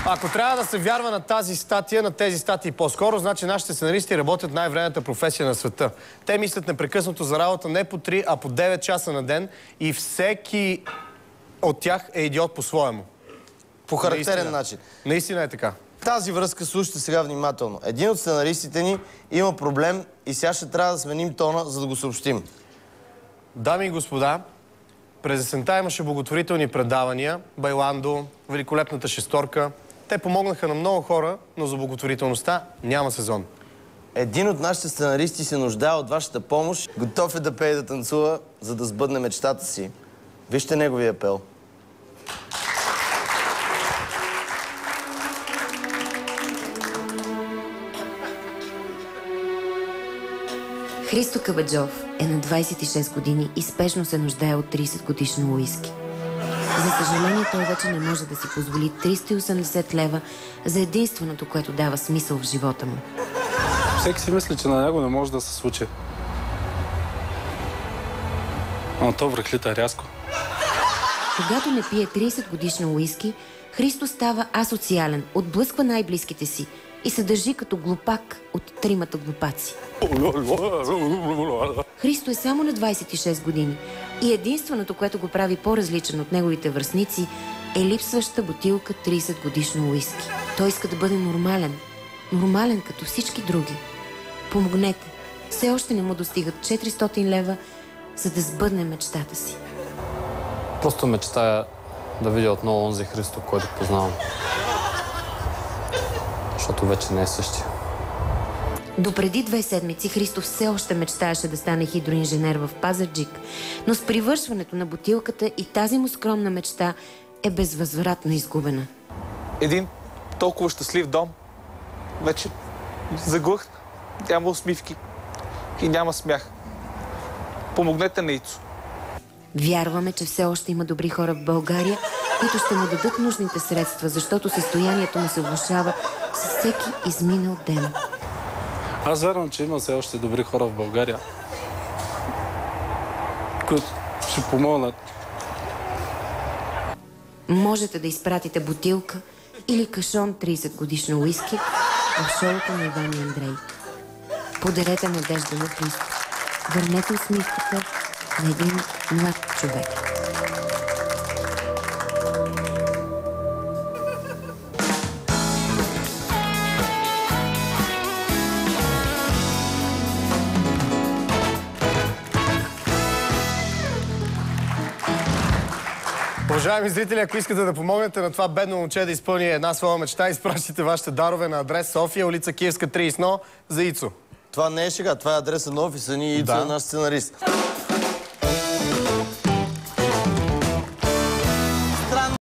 Ако трябва да се вярва на тази статия, на тези статии по-скоро, значи нашите сценаристи работят най-вредната професия на света. Те мислят непрекъснато за работа не по 3, а по 9 часа на ден и всеки от тях е идиот по-своему. По характерен начин. Наистина е така. Тази връзка слушайте сега внимателно. Един от сценаристите ни има проблем и сега ще трябва да сменим тона, за да го съобщим. Дами и господа, през есента имаше благотворителни предавания, Байландо, Великолепната шесторка. Те помогнаха на много хора, но за благотворителността няма сезон. Един от нашите сценаристи се нуждае от вашата помощ. Готов е да пее и да танцува, за да сбъдне мечтата си. Вижте неговия апел. Христо Кабаджов е на 26 години и спешно се нуждае от 30-годишно уиски. За съжаление, той вече не може да си позволи 380 лева за единственото, което дава смисъл в живота му. Всеки си мисли, че на него не може да се случи. Но то връхлита рязко. Когато не пие 30-годишно уиски, Христо става асоциален, отблъсква най-близките си и се държи като глупак от тримата глупаци. Христо е само на 26 години и единственото, което го прави по-различен от неговите връстници, е липсваща бутилка 30-годишно уиски. Той иска да бъде нормален. Нормален като всички други. Помогнете. Все още не му достигат 400 лева, за да сбъдне мечтата си. Просто мечтая да видя отново онзи Христо, който познавам. Защото вече не е същия. Допреди 2 седмици Христо все още мечтаеше да стане хидроинженер в Пазарджик, но с привършването на бутилката и тази му скромна мечта е безвъзвратно изгубена. Един толкова щастлив дом вече заглъхна. Няма усмивки и няма смях. Помогнете на Ицо. Вярваме, че все още има добри хора в България, които ще му дадат нужните средства, защото състоянието му се влошава с всеки изминал ден. Аз вярвам, че има все още добри хора в България, които ще помогнат. Можете да изпратите бутилка или кашон 30-годишно уиски в шоуто на Иван и Андрей. Подарете надежда на Христо. Върнете усмивката на един млад човек. Уважаеми зрители, ако искате да помогнете на това бедно момче да изпълни една своя мечта, изпращайте вашите дарове на адрес София, улица Киевска, 31 за Ицо. Това не е шега, това е адреса на офиса ни и Ицо е наш сценарист.